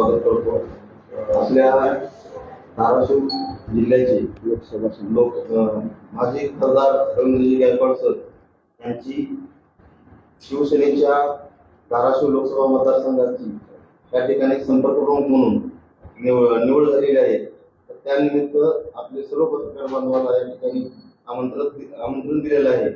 स्वागत करतो. आपल्या धाराशिव जिल्ह्याचे लोकसभा माजी खासदार रवींद्रजी गायकवाड सर यांची शिवसेनेच्या धाराशिव लोकसभा मतदारसंघाची त्या ठिकाणी संपर्क प्रमुख म्हणून निवड झालेली आहे. त्यानिमित्त आपले सर्व पत्रकार बांधवांना या ठिकाणी आमंत्रण दिलेलं आहे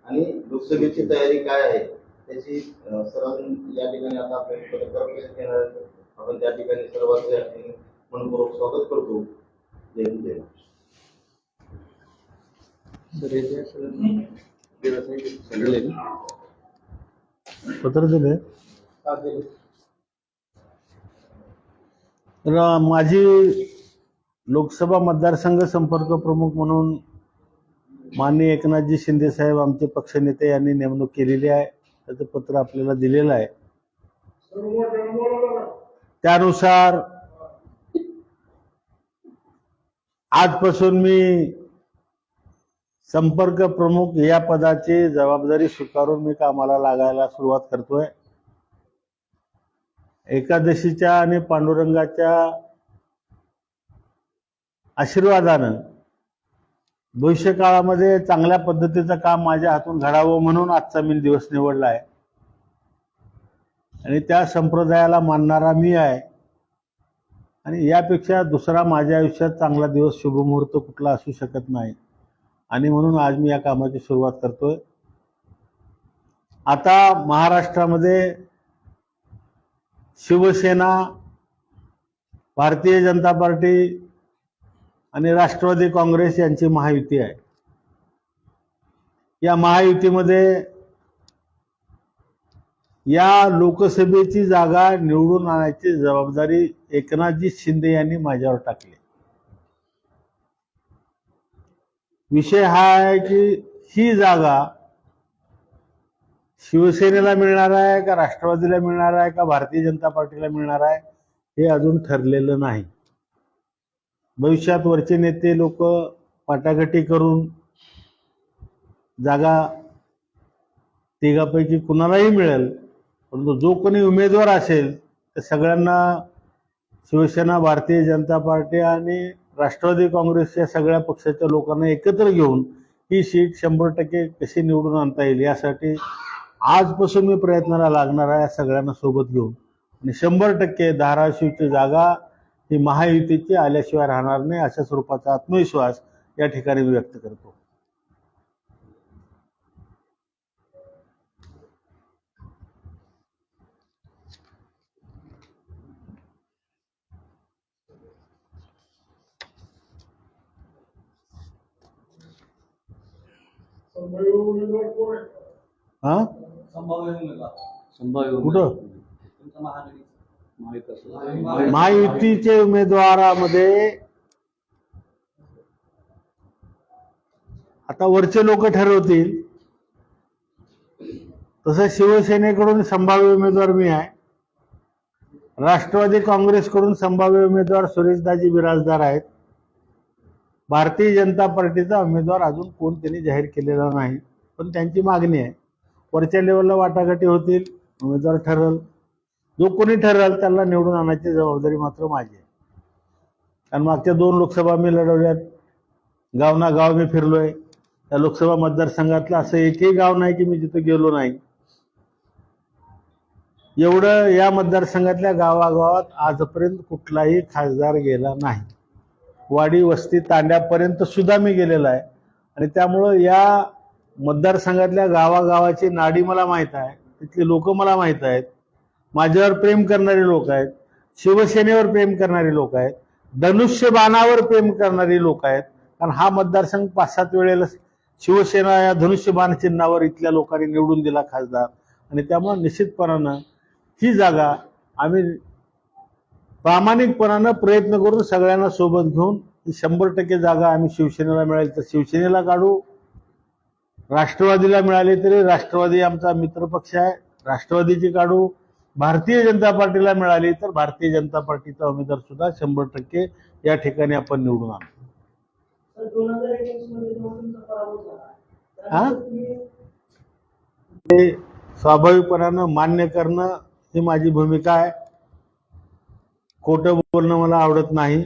आणि लोकसभेची तयारी काय आहे त्याची सरांनी या ठिकाणी आता आपल्या पत्रकार घेणार आहेत. आपण त्या ठिकाणी सर्वांचे मनपूर्वक स्वागत करतो. जय हिंद जय पत्र दिले तर माझी लोकसभा मतदारसंघ संपर्क प्रमुख म्हणून माननीय एकनाथजी शिंदे साहेब आमचे पक्षनेते यांनी नेमणूक केलेली आहे. त्याचं पत्र आपल्याला दिलेलं आहे. त्यानुसार आजपासून मी संपर्क प्रमुख या पदाची जबाबदारी स्वीकारून मी कामाला लागायला सुरुवात करतोय. एकादशीच्या आणि पांडुरंगाच्या आशीर्वादानं भविष्य काळामध्ये चांगल्या पद्धतीचं काम माझ्या हातून घडावं म्हणून आजचा मी दिवस निवडला आहे आणि त्या संप्रदायाला मानणारा मी आहे. आणि यापेक्षा दुसरा माझ्या आयुष्यात चांगला दिवस शुभमुहूर्त कुठला असू शकत नाही आणि म्हणून आज मी या कामाची सुरुवात करतोय. आता महाराष्ट्रामध्ये शिवसेना, भारतीय जनता पार्टी आणि राष्ट्रवादी काँग्रेस यांची महायुती आहे. या महायुतीमध्ये या लोकसभेची जागा निवडून आणायची जबाबदारी एकनाथजी शिंदे यांनी माझ्यावर टाकली. विषय हा आहे की ही जागा शिवसेनेला मिळणार आहे का राष्ट्रवादीला मिळणार आहे का भारतीय जनता पार्टीला मिळणार आहे हे अजून ठरलेलं नाही. भविष्यात वरचे नेते लोक पाटाघटी करून जागा तिघापैकी कुणालाही मिळेल, परंतु जो कोणी उमेदवार असेल तर सगळ्यांना शिवसेना, भारतीय जनता पार्टी आणि राष्ट्रवादी काँग्रेसच्या सगळ्या पक्षाच्या लोकांना एकत्र घेऊन ही सीट 100% कशी निवडून आणता येईल यासाठी आजपासून मी प्रयत्नाला लागणार आहे सगळ्यांना सोबत घेऊन. आणि 100% धाराशिवची जागा ही महायुतीची आल्याशिवाय राहणार नाही अशा स्वरूपाचा आत्मविश्वास या ठिकाणी मी व्यक्त करतो. हा कुठं महायुतीचे उमेदवारामध्ये आता वरचे लोक ठरवतील. तसं शिवसेनेकडून संभाव्य उमेदवार मी आहे. राष्ट्रवादी काँग्रेसकडून संभाव्य उमेदवार सुरेशदाजी बिराजदार आहेत. भारतीय जनता पार्टीचा उमेदवार अजून कोण त्यांनी जाहीर केलेला नाही, पण त्यांची मागणी आहे. वरच्या लेवलला वाटाघाटी होतील, उमेदवार ठरल, जो कोणी ठरल त्याला निवडून आणायची जबाबदारी मात्र माझी आहे. कारण मागच्या 2 लोकसभा मी लढवल्यात, गावना गाव मी फिरलोय. त्या लोकसभा मतदारसंघातलं असं एकही गाव नाही की मी जिथं गेलो नाही. एवढं या मतदारसंघातल्या गावागावात आजपर्यंत कुठलाही खासदार गेला नाही. वाडी वस्ती तांड्यापर्यंत सुद्धा मी गेलेला आहे आणि त्यामुळं या मतदारसंघातल्या गावागावाची नाडी मला माहीत आहे. तिथले लोक मला माहीत आहेत. माझ्यावर प्रेम करणारे लोक आहेत, शिवसेनेवर प्रेम करणारे लोक आहेत, धनुष्यबाणावर प्रेम करणारी लोक आहेत. कारण हा मतदारसंघ 5-7 वेळेला शिवसेना या धनुष्यबाण चिन्हावर इथल्या लोकांनी निवडून दिला खासदार आणि त्यामुळे निश्चितपणानं ही जागा आम्ही प्रामाणिकपणानं प्रयत्न करून सगळ्यांना सोबत घेऊन 100% जागा आम्ही शिवसेनेला मिळेल तर शिवसेनेला काढू. राष्ट्रवादीला मिळाली तरी राष्ट्रवादी आमचा मित्रपक्ष आहे, राष्ट्रवादीची काढू. भारतीय जनता पार्टीला मिळाली तर भारतीय जनता पार्टीचा उमेदवार सुद्धा 100% या ठिकाणी आपण निवडून आणू. ते स्वाभाविकपणानं मान्य करणं ही माझी भूमिका आहे. खोटं बोलणं मला आवडत नाही,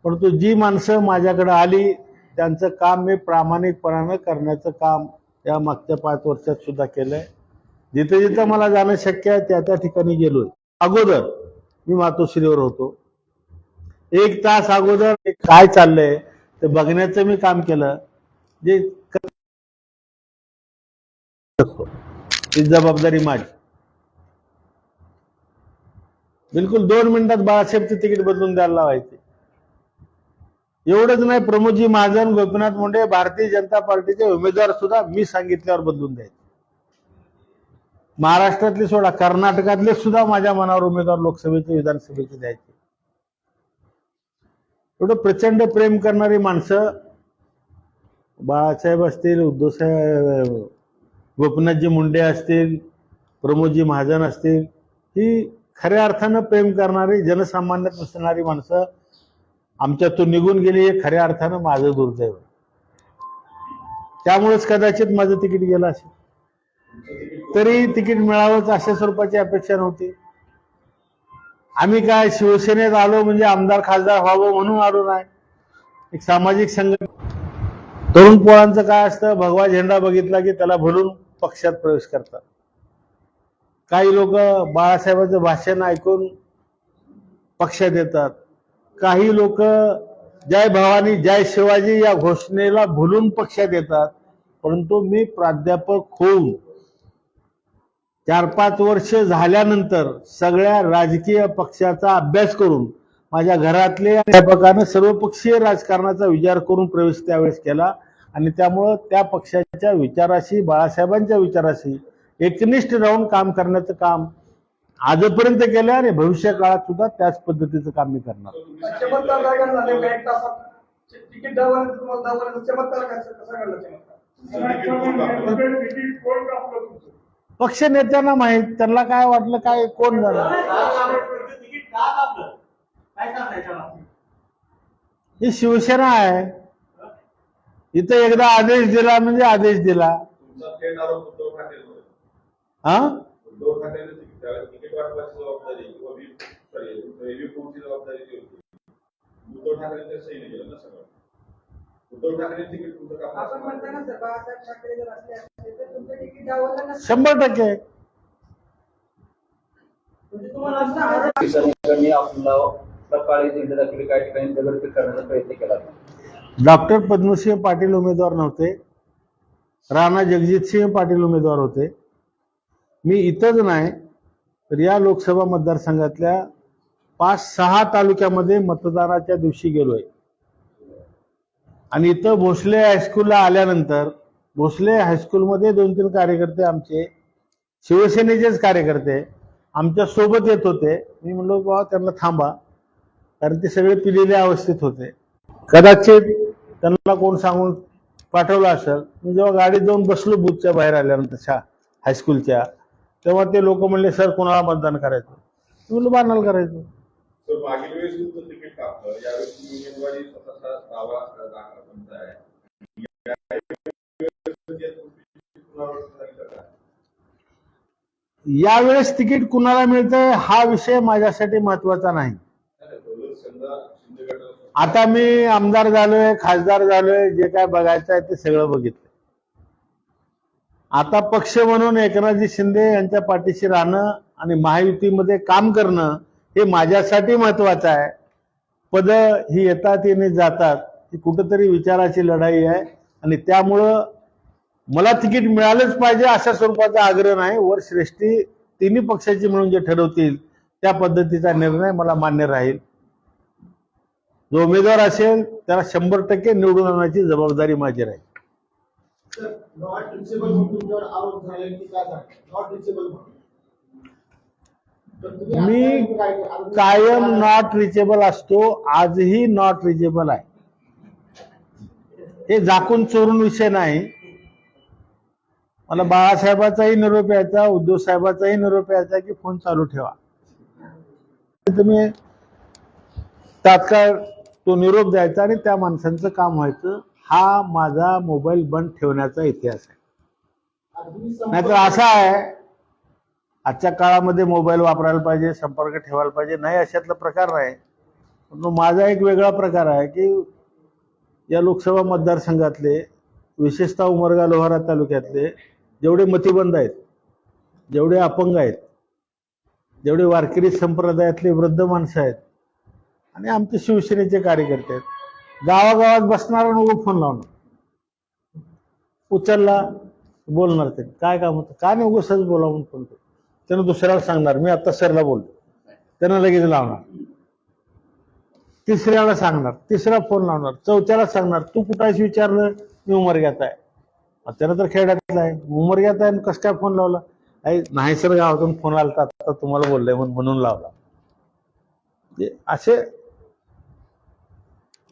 परंतु जी माणसं माझ्याकडे आली त्यांचं काम मी प्रामाणिकपणानं करण्याचं काम या मागच्या 5 वर्षात सुद्धा केलंय. जिथे जिथे मला जाणं शक्य आहे त्या त्या ठिकाणी गेलोय. अगोदर मी मातोश्रीवर होतो, 1 तास अगोदर काय चाललंय ते बघण्याचं मी काम केलं. जे ही जबाबदारी माझी. बिलकुल 2 मिनिटात बाळासाहेबचं तिकीट बदलून द्यायला लावायचे. एवढंच नाही, प्रमोदजी महाजन, गोपीनाथ मुंडे, भारतीय जनता पार्टीचे उमेदवार सुद्धा मी सांगितल्यावर बदलून द्यायचे. महाराष्ट्रातले सोडा, कर्नाटकातले सुद्धा माझ्या मनावर उमेदवार लोकसभेचे विधानसभेचे द्यायचे. एवढं प्रचंड प्रेम करणारी माणसं बाळासाहेब असतील, उद्धवसाहेब, गोपीनाथजी मुंडे असतील, प्रमोदजी महाजन असतील, ही खऱ्या अर्थानं प्रेम करणारी, जनसामान्यात मिसळणारी माणसं आमच्यातून निघून गेली. हे खऱ्या अर्थानं माझं दुर्दैव. त्यामुळेच कदाचित माझं तिकीट गेलं असेल. तरी तिकीट मिळावंच अशा स्वरूपाची अपेक्षा नव्हती. आम्ही काय शिवसेनेत आलो म्हणजे आमदार खासदार व्हावं म्हणून आलो नाही. एक सामाजिक संघटना. तरुण पोरांचं काय असतं, भगवा झेंडा बघितला की त्याला भरून पक्षात प्रवेश करतात. काही लोक बाळासाहेबांचं भाषण ऐकून पक्षात येतात. काही लोक जय भवानी जय शिवाजी या घोषणेला भुलून पक्षात येतात. परंतु मी प्राध्यापक होऊन 4-5 वर्ष झाल्यानंतर सगळ्या राजकीय पक्षाचा अभ्यास करून माझ्या घरातले अध्यापकानं सर्वपक्षीय राजकारणाचा विचार करून प्रवेश त्यावेळेस केला आणि त्यामुळं त्या पक्षाच्या विचाराशी, बाळासाहेबांच्या विचाराशी एकनिष्ठ राहून काम करण्याचं काम आजपर्यंत केलं आणि भविष्य काळात सुद्धा त्याच पद्धतीचं काम मी करणार. पक्ष नेत्यांना माहित, त्यांना काय वाटलं, काय कोण झालं. ही शिवसेना आहे. इथं एकदा आदेश दिला म्हणजे आदेश दिला. हा, उद्धव ठाकरेंनी तिकीट वाटपाची जबाबदारी किंवा विपूची जबाबदारी जी होती उद्धव ठाकरेंच्या सहीने केलं ना सगळं. उद्धव ठाकरे तिकीट तुमचं का आपण म्हणता ना सर, बाळासाहेब ठाकरे जर असले असते तर तुमचं तिकीट द्यावं ना. 100% म्हणजे तुम्हाला आपला सकाळी जिल्ह्यातील काही ठिकाणी दगडफेक करण्याचा प्रयत्न केला. डॉक्टर पद्मसिंह पाटील उमेदवार नव्हते, राणा जगजितसिंह पाटील उमेदवार होते. मी इथंच नाही तर या लोकसभा मतदारसंघातल्या 5-6 तालुक्यामध्ये मतदानाच्या दिवशी गेलोय. आणि इथं भोसले हायस्कूलला आल्यानंतर भोसले हायस्कूलमध्ये 2-3 कार्यकर्ते आमचे शिवसेनेचेच कार्यकर्ते आमच्या सोबत येत होते. मी म्हणलो बाबा त्यांना थांबा, कारण ते सगळे पिलेल्या अवस्थेत होते. कदाचित त्यांना कोण सांगून पाठवलं असेल. मी जेव्हा गाडीत जाऊन बसलो बूथच्या बाहेर आल्यानंतर हायस्कूलच्या, तेव्हा ते लोक म्हणले सर कोणाला मतदान करायचं. म्हणलं बाणाला करायचं. मागील वेळेस तुमचं तिकीट कापलं, यावेळेस उमेदवारी स्वतःचा दावा म्हणताय. यावेळेस तिकीट कुणाला मिळतंय हा विषय माझ्यासाठी महत्वाचा नाही. आता मी आमदार झालोय, खासदार झालोय, जे काय बघायचं आहे ते सगळं बघितलं. आता पक्ष म्हणून एकनाथजी शिंदे यांच्या पाठीशी राहणं आणि महायुतीमध्ये काम करणं हे माझ्यासाठी महत्वाचं आहे. पद ही येतात येणे जातात, ही कुठंतरी विचाराची लढाई आहे आणि त्यामुळं मला तिकीट मिळालंच पाहिजे अशा स्वरूपाचा आग्रह नाही. वर श्रेष्ठी तिन्ही पक्षाची म्हणून जे ठरवतील त्या पद्धतीचा निर्णय मला मान्य राहील. जो उमेदवार असेल त्याला 100% निवडून आणण्याची जबाबदारी माझी राहील. मी कायम नॉट रिचेबल असतो, आजही नॉट रिचेबल आहे. हे झाकून चोरून विषय नाही. मला बाळासाहेबाचाही निरोप यायचा, उद्धव साहेबाचाही निरोप यायचा की फोन चालू ठेवा. तुम्ही तात्काळ तो निरोप द्यायचा आणि त्या माणसांचं काम व्हायचं. हा माझा मोबाईल बंद ठेवण्याचा इतिहास आहे. नाहीतर असा आहे, आजच्या काळामध्ये मोबाईल वापरायला पाहिजे, संपर्क ठेवायला पाहिजे, नाही अशातला प्रकार नाही. पण माझा एक वेगळा प्रकार आहे की या लोकसभा मतदारसंघातले, विशेषतः उमरगा लोहारा तालुक्यातले जेवढे मतिबंध आहेत, जेवढे अपंग आहेत, जेवढे वारकरी संप्रदायातले वृद्ध माणसं आहेत आणि आमचे शिवसेनेचे कार्यकर्ते आहेत, गावागावात बसणार आणि फोन लावणार, उचलला बोलणार, ते काय काम होतं, काय नाही उगाच बोला म्हणून फोन करतो. त्यानं दुसऱ्याला सांगणार मी आता सरला बोलतो, त्यानं लगेच लावणार, तिसऱ्याला सांगणार, तिसरा फोन लावणार, चौथ्याला सांगणार तू कुठं आहेस विचारलं, मी उमरग्यात आहे. त्यानं तर खेड्यातला आहे, उमरग्यात आहे, कसं काय फोन लावला, नाही सर गावातून फोन आला आता तुम्हाला बोललंय म्हणून लावला. असे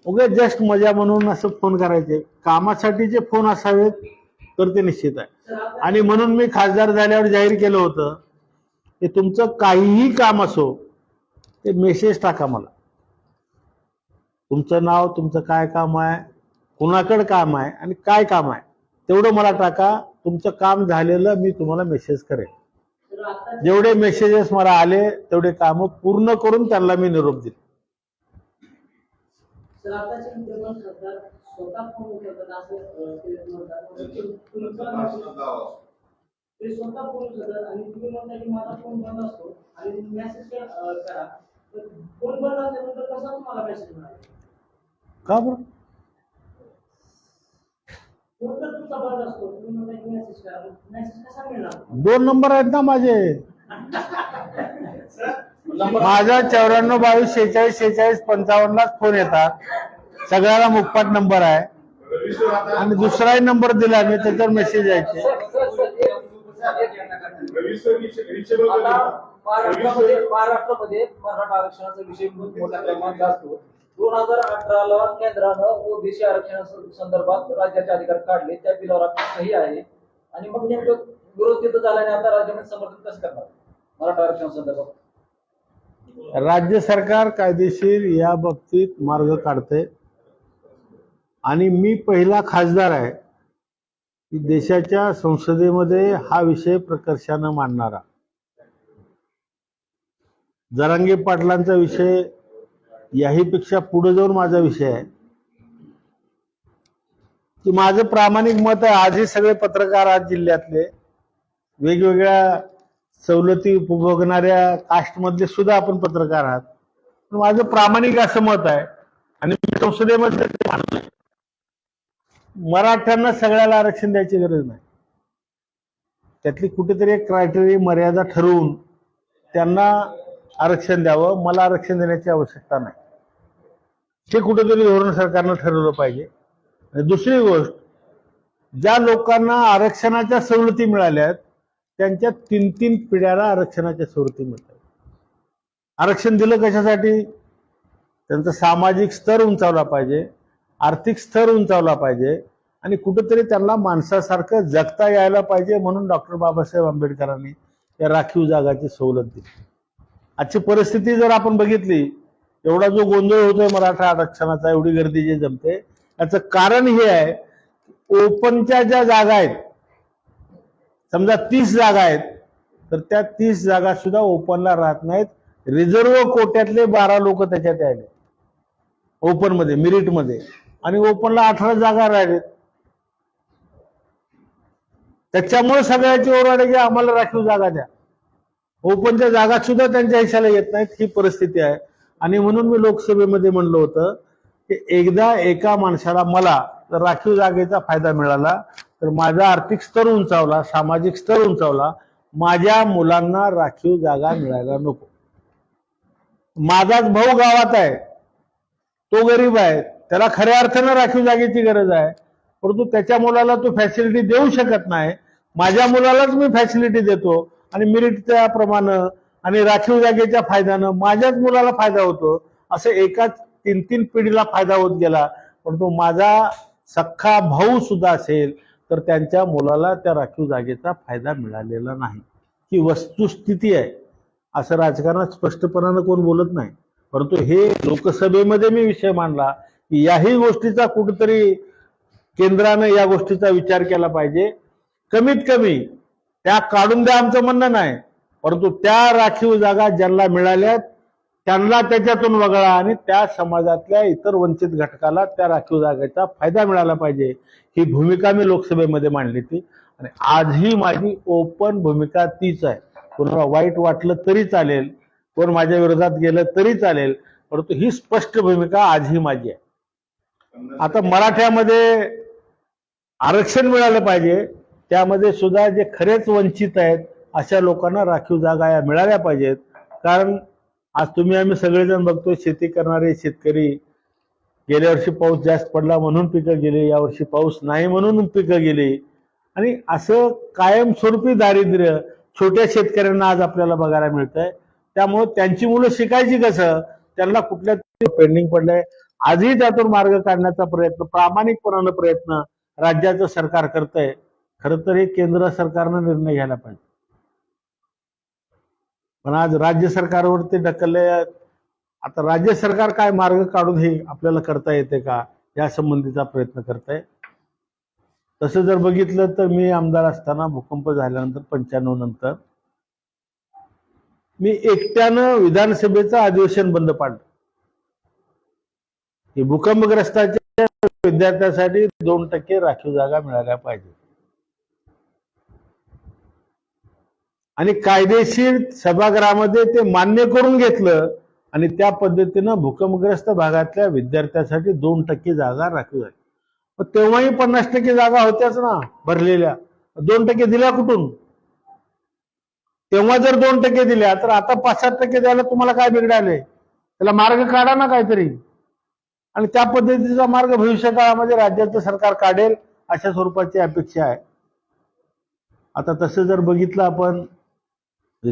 उगे जस्ट मजा म्हणून असं फोन करायचे, कामासाठीचे फोन असावेत तर ते निश्चित आहे. आणि म्हणून मी खासदार झाल्यावर जाहीर केलं होतं की तुमचं काहीही काम असो ते मेसेज टाका मला, तुमचं नाव, तुमचं काय काम आहे, कुणाकडे काम आहे आणि काय काम आहे तेवढं मला टाका, तुमचं काम झालेलं मी तुम्हाला मेसेज करेन. जेवढे मेसेजेस मला आले तेवढे काम पूर्ण करून त्यांना मी निरोप दिला. का बरं? दोन नंबर आहेत ना माझे, माझा 9422464655 फोन येतात, सगळ्याला मुखपाट नंबर आहे आणि दुसराही नंबर दिला मी, त्याच्यावर मेसेज यायचे. महाराष्ट्रामध्ये मराठा आरक्षणाचा विषय मोठ्या प्रमाणात असतो. 2018ला केंद्रानं ओबीसी आरक्षणासंदर्भात राज्याचे अधिकार काढले, त्या बिलावर आपली सही आहे आणि मग नेमकं विरोध तिथं झाल्याने आता राज्यामध्ये समर्थन कसं करणार मराठा आरक्षणासंदर्भात? राज्य सरकार कायदेशीर या बाबतीत मार्ग काढते आणि मी पहिला खासदार आहे की देशाच्या संसदेमध्ये हा विषय प्रकर्षानं मांडणारा. जरांगे पाटलांचा विषय याहीपेक्षा पुढे जाऊन माझा विषय आहे की माझं प्रामाणिक मत आहे, आजही सगळे पत्रकार आज जिल्ह्यातले वेगवेगळ्या सवलती उपभोगणाऱ्या कास्टमधले सुद्धा आपण पत्रकार आहात, पण माझं प्रामाणिक असं मत आहे आणि मी संसदेमध्ये ते मांडलंय, मराठ्यांना सगळ्याला आरक्षण द्यायची गरज नाही. त्यातली कुठेतरी एक क्रायटेरिया मर्यादा ठरवून त्यांना आरक्षण द्यावं, मला आरक्षण देण्याची आवश्यकता नाही. हे कुठेतरी धोरण सरकारनं ठरवलं पाहिजे. आणि दुसरी गोष्ट, ज्या लोकांना आरक्षणाच्या सवलती मिळाल्या आहेत त्यांच्या 3-3 पिढ्याला आरक्षणाच्या सवलती मिळतात. आरक्षण दिलं कशासाठी? त्यांचा सामाजिक स्तर उंचावला पाहिजे, आर्थिक स्तर उंचावला पाहिजे आणि कुठेतरी त्यांना माणसासारखं जगता यायला पाहिजे, म्हणून डॉक्टर बाबासाहेब आंबेडकरांनी या राखीव जागाची सवलत दिली. आजची परिस्थिती जर आपण बघितली, एवढा जो गोंधळ होतोय मराठा आरक्षणाचा, एवढी गर्दी जे जमते, याचं कारण हे आहे, ओपनच्या ज्या जागा आहेत, समजा 30 जागा आहेत, तर त्या 30 जागा सुद्धा ओपनला राहत नाहीत. रिझर्व्ह कोट्यातले 12 लोक त्याच्यात आले ओपन मध्ये, मेरिट मध्ये, आणि ओपनला 18 जागा राहिलेत. त्याच्यामुळे सगळ्याची ओरड आहे की आम्हाला राखीव जागा द्या. ओपनच्या जागा सुद्धा त्यांच्या हिशाला येत नाहीत, ही परिस्थिती आहे. आणि म्हणून मी लोकसभेमध्ये म्हणलं होतं की एकदा एका माणसाला, मला जर राखीव जागेचा फायदा मिळाला तर माझा आर्थिक स्तर उंचावला, सामाजिक स्तर उंचावला, माझ्या मुलांना राखीव जागा मिळायला नको. माझाच भाऊ गावात आहे, तो गरीब आहे, त्याला खऱ्या अर्थानं राखीव जागेची गरज आहे, परंतु त्याच्या मुलाला तो फॅसिलिटी देऊ शकत नाही. माझ्या मुलालाच मी फॅसिलिटी देतो आणि मेरिटच्या प्रमाणे आणि राखीव जागेच्या फायद्यानं माझ्याच मुलाला फायदा होतो. असं एकाच 3-3 पिढीला फायदा होत गेला. परंतु माझा सख्खा भाऊ सुद्धा असेल तर त्यांच्या मुलाला त्या राखीव जागेचा फायदा मिळालेला नाही. ही वस्तुस्थिती आहे. असं राजकारणात स्पष्टपणानं कोण बोलत नाही, परंतु हे लोकसभेमध्ये मी विषय मांडला की याही गोष्टीचा कुठेतरी केंद्रानं या गोष्टीचा विचार केला पाहिजे. कमीत कमी त्या काढून द्या आमचं म्हणणं नाही, परंतु त्या राखीव जागा ज्यांना मिळाल्या त्यांना त्याच्यातून वगळा आणि त्या समाजातल्या इतर वंचित घटकाला त्या राखीव जागेचा फायदा मिळाला पाहिजे, ही भूमिका मी लोकसभेमध्ये मांडली ती. आणि आजही माझी ओपन भूमिका तीच आहे. कोणाला वाईट वाटलं तरी चालेल, कोण माझ्या विरोधात गेलं तरी चालेल, परंतु ही स्पष्ट भूमिका आजही माझी आहे. आता मराठ्यामध्ये आरक्षण मिळालं पाहिजे, त्यामध्ये सुद्धा जे खरेच वंचित आहेत अशा लोकांना राखीव जागा या मिळाल्या पाहिजेत. कारण आज तुम्ही आम्ही सगळेजण बघतो, शेती करणारे शेतकरी गेल्या वर्षी पाऊस जास्त पडला म्हणून पिकं गेली, यावर्षी पाऊस नाही म्हणून पिकं गेली, आणि असं कायमस्वरूपी दारिद्र्य छोट्या शेतकऱ्यांना आज आपल्याला बघायला मिळतंय. त्यामुळे त्यांची मुलं शिकायची कसं, त्यांना कुठल्या पेंडिंग पडलंय. आजही त्यातून मार्ग काढण्याचा प्रयत्न, प्रामाणिकपणानं प्रयत्न राज्याचं सरकार करतंय. खरं तर हे केंद्र सरकारनं निर्णय घ्यायला पाहिजे, पण आज राज्य सरकारवर ते ढकलले. आता राज्य सरकार काय मार्ग काढून हे आपल्याला करता येते का, या संबंधीचा प्रयत्न करताय. तसं जर बघितलं तर मी आमदार असताना भूकंप झाल्यानंतर 95 नंतर मी एकट्यानं विधानसभेचं अधिवेशन बंद पाडलं. हे भूकंपग्रस्ताच्या विद्यार्थ्यांसाठी 2% राखीव जागा मिळाल्या पाहिजे, आणि कायदेशीर सभागृहामध्ये ते मान्य करून घेतलं, आणि त्या पद्धतीनं भूकंपग्रस्त भागातल्या विद्यार्थ्यांसाठी 2% जागा राखीव झाली. पण तेव्हाही 50% जागा होत्याच ना भरलेल्या, 2% दिल्या कुठून? तेव्हा जर 2% दिल्या तर आता 5-7% द्यायला तुम्हाला काय बिघडाले? त्याला मार्ग काढा ना काहीतरी, आणि त्या पद्धतीचा मार्ग भविष्य काळामध्ये राज्याचं सरकार काढेल अशा स्वरूपाची अपेक्षा आहे. आता तसं जर बघितलं आपण,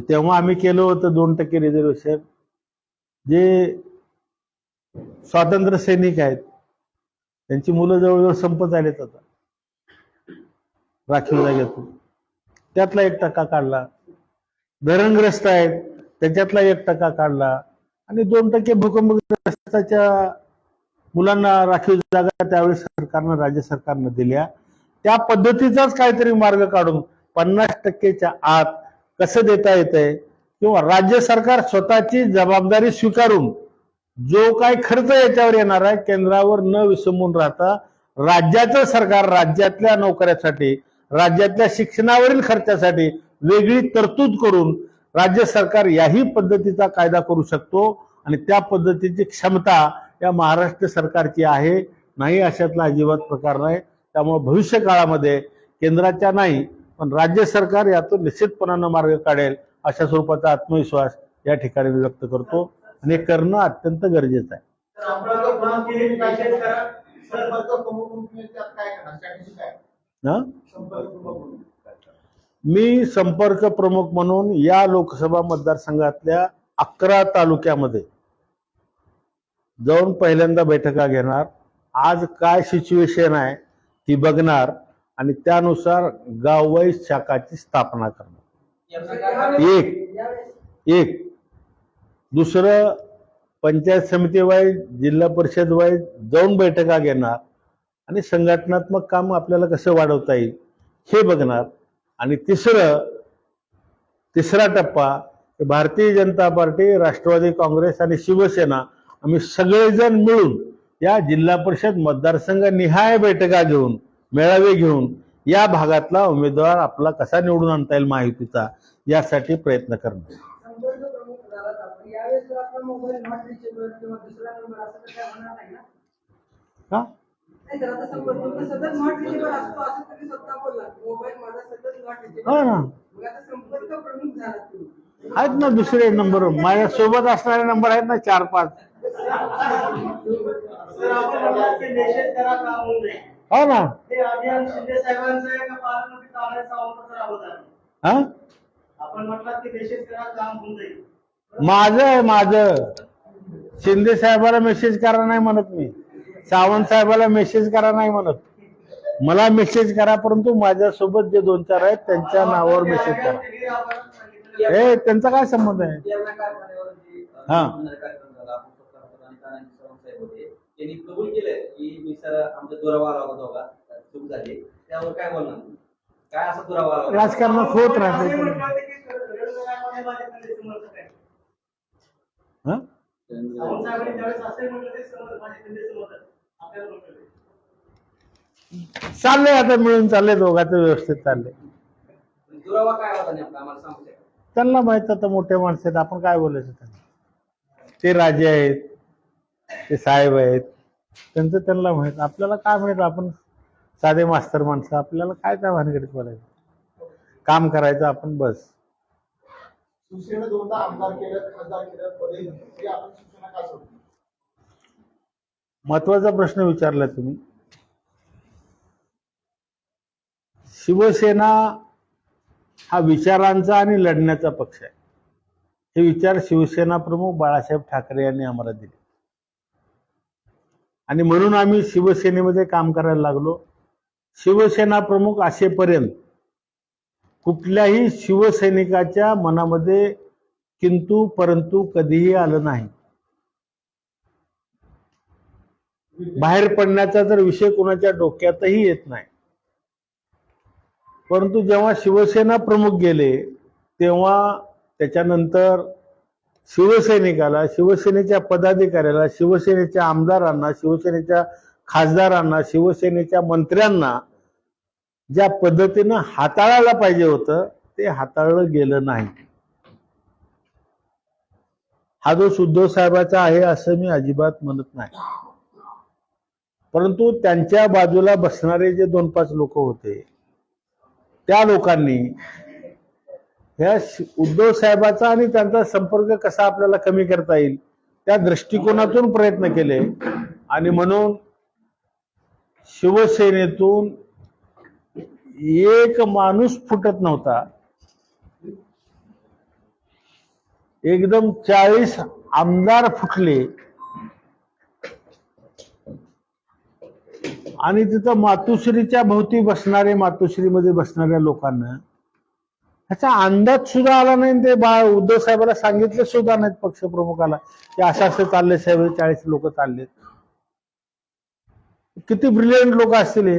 तेव्हा आम्ही केलं होतं 2% रिझर्वेशन. जे स्वातंत्र्य सैनिक आहेत त्यांची मुलं जवळजवळ संपत आलेत आता राखीव जागेतून, त्यातला 1% काढला. धरणग्रस्त आहेत त्याच्यातला 1% काढला, आणि 2% भूकंपग्रस्ताच्या मुलांना राखीव जागा त्यावेळी सरकारनं, राज्य सरकारनं दिल्या. त्या पद्धतीचाच काहीतरी मार्ग काढून 50%च्या आत कसं देता येतंय, किंवा राज्य सरकार स्वतःची जबाबदारी स्वीकारून जो काय खर्च याच्यावर येणार आहे केंद्रावर न विसंबून राहता राज्याचं सरकार राज्यातल्या नोकऱ्यासाठी, राज्यातल्या शिक्षणावरील खर्चासाठी वेगळी तरतूद करून राज्य सरकार याही पद्धतीचा कायदा करू शकतो, आणि त्या पद्धतीची क्षमता या महाराष्ट्र सरकारची आहे. नाही अशातला अजिबात प्रकार नाही. त्यामुळे भविष्य काळामध्ये केंद्राच्या नाही पण राज्य सरकार यातून निश्चितपणानं मार्ग काढेल अशा स्वरूपाचा आत्मविश्वास या ठिकाणी व्यक्त करतो, आणि हे करणं अत्यंत गरजेचं आहे. मी संपर्क प्रमुख म्हणून या लोकसभा मतदारसंघातल्या 11 तालुक्यामध्ये जाऊन पहिल्यांदा बैठका घेणार. आज काय सिच्युएशन आहे ती बघणार, आणि त्यानुसार गाववाईज शाखाची स्थापना करणार. एक दुसरं, पंचायत समिती वाईज, जिल्हा परिषद वाईज जाऊन बैठका घेणार, आणि संघटनात्मक काम आपल्याला कसं वाढवता येईल हे बघणार. आणि तिसरा टप्पा, भारतीय जनता पार्टी, राष्ट्रवादी काँग्रेस आणि शिवसेना आम्ही सगळेजण मिळून या जिल्हा परिषद मतदारसंघ निहाय बैठका घेऊन, मेळावे घेऊन या भागातला उमेदवार आपला कसा निवडून आणता येईल महायुतीचा, यासाठी प्रयत्न करणार. का? हो ना, आहेत ना दुसरे नंबर, माझ्या सोबत असणारे नंबर आहेत ना 4-5. हो ना, माझं शिंदे साहेबाला मेसेज करा नाही म्हणत मी, सावंत साहेबाला मेसेज करा नाही म्हणत, मला मेसेज करा, परंतु माझ्यासोबत जे 2-4 आहेत त्यांच्या नावावर मेसेज करा. हे त्यांचा काय संबंध आहे? हा, त्यांनी कबूल केलंय की मी सर आमच्या दुरावा होता चूक झाली, त्यावर काय बोलणार? काय असा दुरावा आला? राजकारणात होत राहते. हं? चाललंय आता मिळून चाललंय, दोघांचं व्यवस्थित चाललंय. दुरावा काय होता नेमका आम्हाला सांगू शकता? त्यांना माहित आता मोठे माणसं आहेत, आपण काय बोलायचं त्यांना. ते राजे आहेत, ते साहेब आहेत, त्यांचं त्यांना माहित. आपल्याला काय माहित, आपण साधे मास्तर माणसं, आपल्याला काय त्या भानगडीत बोलायचं. काम करायचं आपण बस. शिवसेना दोनदा आमदार केलं, खासदार केलं, पदही दिली, तरी आपण शिवसेना का सोडली? महत्वाचा प्रश्न विचारला तुम्ही. शिवसेना हा विचारांचा आणि लढण्याचा पक्ष आहे. हे विचार शिवसेना प्रमुख बाळासाहेब ठाकरे यांनी आम्हाला दिले आणि म्हणून आम्ही शिवसेनेमध्ये काम करायला लागलो. शिवसेना प्रमुख असेपर्यंत कुठल्याही शिवसैनिकाच्या मनामध्ये किंतु परंतु कधीही आलं नाही. बाहेर पडण्याचा तर विषय कोणाच्या डोक्यातही येत नाही. परंतु जेव्हा शिवसेना प्रमुख गेले तेव्हा त्याच्यानंतर शिवसैनिकाला, शिवसेनेच्या पदाधिकाऱ्याला, शिवसेनेच्या आमदारांना, शिवसेनेच्या खासदारांना, शिवसेनेच्या मंत्र्यांना ज्या पद्धतीनं हाताळायला पाहिजे होतं ते हाताळलं गेलं नाही. हा दोष उद्धव साहेबाचा आहे असं मी अजिबात म्हणत नाही. परंतु त्यांच्या बाजूला बसणारे जे 2-5 लोक होते त्या लोकांनी ह्या उद्धव साहेबाचा आणि त्यांचा संपर्क कसा आपल्याला कमी करता येईल त्या दृष्टिकोनातून प्रयत्न केले आणि म्हणून शिवसेनेतून एक माणूस फुटत नव्हता. एकदम 40 आमदार फुटले आणि तिथं मातोश्रीच्या भोवती बसणारे, मातोश्रीमध्ये बसणाऱ्या लोकांना ह्याचा अंदाज सुद्धा आला नाही. ते उद्धव साहेबांना सांगितले सुद्धा नाहीत पक्षप्रमुखाला की असं असं चाललंय साहेब, 40 लोक चाललेत. किती ब्रिलियंट लोक असतील हे.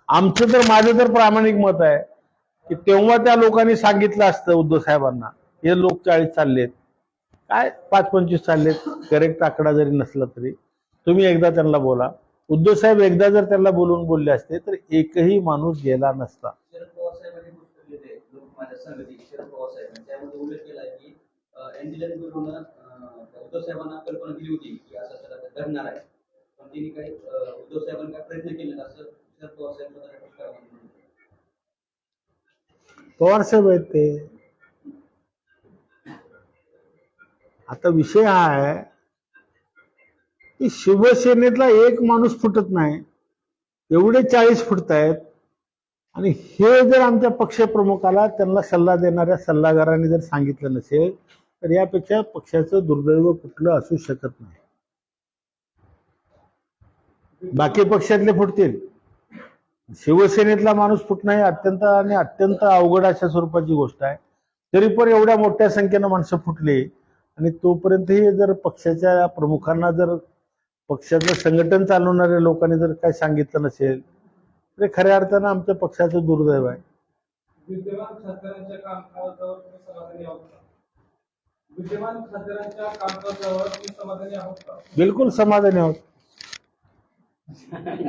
आमचं तर, माझं तर प्रामाणिक मत आहे की तेव्हा त्या लोकांनी सांगितलं असतं उद्धव साहेबांना, हे लोक 40 चाललेत, काय 5-25 चाललेत, करेक्ट आकडा जरी नसला तरी तुम्ही एकदा त्यांना बोला. उद्धव साहेब एकदा जर त्यांना बोलले असते तर एकही माणूस गेला नसता. शरद पवार साहेबांनी पुस्तक लिहिले लोकमान्य संघटने, शरद पवार साहेबांनी त्यामध्ये उल्लेख केला आहे की एनडीएल ब्युरोनं उद्धव साहेबांना कल्पना दिली होती की असं सगळं घडणार आहे, पण त्यांनी काही उद्धव साहेबांनी काय प्रयत्न केले असं शरद पवार साहेब स्वतःच्या पुस्तकामध्ये म्हणतात. पवार साहेब आहेत ते. आता विषय हा आहे की शिवसेनेतला एक माणूस फुटत नाही, एवढे 40 फुटतायत. आणि हे जर आमच्या पक्षप्रमुखाला, त्यांना सल्ला देणाऱ्या सल्लागारांनी जर सांगितलं नसेल तर यापेक्षा पक्षाचं दुर्दैव कुठलं असू शकत नाही. बाकी पक्षातले फुटतील, शिवसेनेतला माणूस फुटणं हे अत्यंत अवघड अशा स्वरूपाची गोष्ट आहे. तरी पण एवढ्या मोठ्या संख्येनं माणसं फुटली आणि तोपर्यंतही जर पक्षाच्या प्रमुखांना, जर पक्षाचं संघटन चालवणाऱ्या लोकांनी जर काही सांगितलं नसेल तर खऱ्या अर्थानं आमच्या पक्षाचं दुर्दैव आहे. विद्यमान खासदारांच्या कामकाजावर तुम्ही समाधानी आहोत का? विद्यमान खासदारांच्या कामकाजावर तुम्ही समाधानी आहोत का? बिलकुल समाधानी आहोत,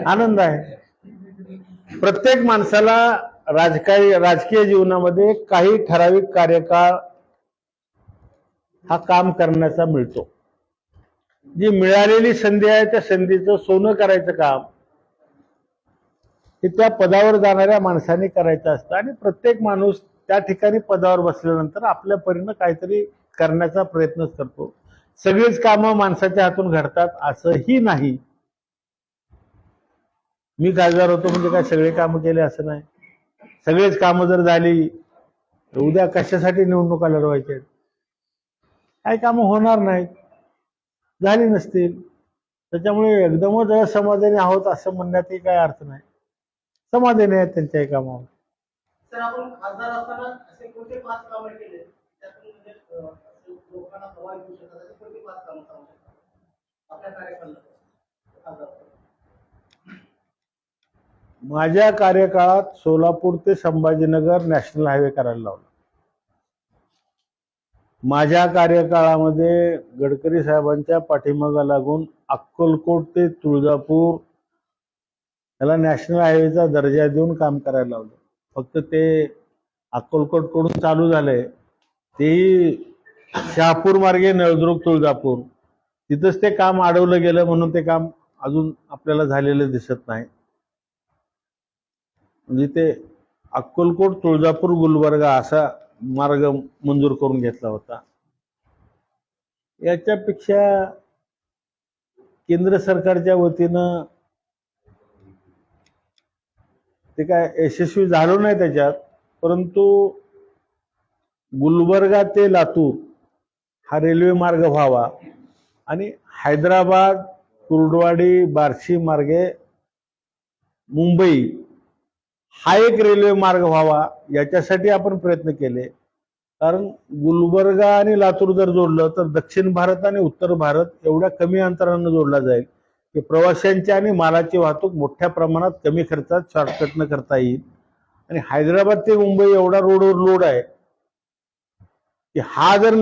आनंद आहे. प्रत्येक माणसाला राजकीय जीवनामध्ये काही ठराविक कार्यकाळ हा काम करण्याचा मिळतो. जी मिळालेली संधी आहे त्या संधीचं सोनं करायचं काम हे त्या पदावर जाणाऱ्या माणसाने करायचं असतं. आणि प्रत्येक माणूस त्या ठिकाणी पदावर बसल्यानंतर आपल्या परीनं काहीतरी करण्याचा प्रयत्नच करतो. सगळीच कामं माणसाच्या हातून घडतात असंही नाही. मी खासदार होतो म्हणजे काय सगळे कामं केले असं नाही. सगळेच कामं जर झाली उद्या कशासाठी निवडणुका लढवायच्या? काही कामं होणार नाहीत, झाली नसतील. त्याच्यामुळे एकदमच असमाधानी आहोत असं म्हणण्यातही काही अर्थ नाही. समाधानी आहेत त्यांच्याही कामावर. सर, आपण खासदार असताना असे कोणते 5 कामं केले त्यातून म्हणजे लोकांना हवा येऊ शकतात, असे कोणते 5 कामं सांगू शकतात आपल्या कार्यकाळात खासदार? माझ्या कार्यकाळात सोलापूर ते संभाजीनगर नॅशनल हायवे करायला लावला. माझ्या कार्यकाळामध्ये गडकरी साहेबांच्या पाठीमागे लागून अक्कलकोट ते तुळजापूर याला नॅशनल हायवेचा दर्जा देऊन काम करायला लावलं. फक्त ते अक्कलकोट कडून चालू झालंय, तेही शहापूर मार्गे नळदुर्ग तुळजापूर, तिथंच ते काम अडवलं गेलं म्हणून ते काम अजून आपल्याला झालेलं दिसत नाही. म्हणजे ते अक्कलकोट तुळजापूर गुलबर्गा असा मार्ग मंजूर करून घेतला होता. याच्यापेक्षा केंद्र सरकारच्या वतीनं ते काय यशस्वी झालो नाही त्याच्यात, परंतु गुलबर्गा ते लातूर हा रेल्वे मार्ग व्हावा आणि हैदराबाद कुर्डवाडी बार्शी मार्गे मुंबई हा एक रेल्वे मार्ग व्हावा याच्यासाठी आपण प्रयत्न केले. कारण गुलबर्गा आणि लातूर जर जोडलं तर दक्षिण भारत आणि उत्तर भारत एवढ्या कमी अंतरानं जोडला जाईल की प्रवाशांची आणि मालाची वाहतूक मोठ्या प्रमाणात कमी खर्चात शॉर्टकटनं करता येईल. आणि हैदराबाद ते मुंबई एवढा रोडवर लोड आहे की हा जर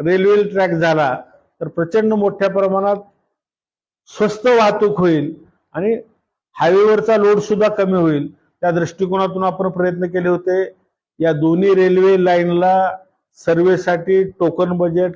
रेल्वे ट्रॅक झाला तर प्रचंड मोठ्या प्रमाणात स्वस्त वाहतूक होईल आणि हायवेवरचा लोड सुद्धा कमी होईल. त्या दृष्टिकोनातून आपण प्रयत्न केले होते. या दोन्ही रेल्वे लाईनला सर्व्हेसाठी टोकन बजेट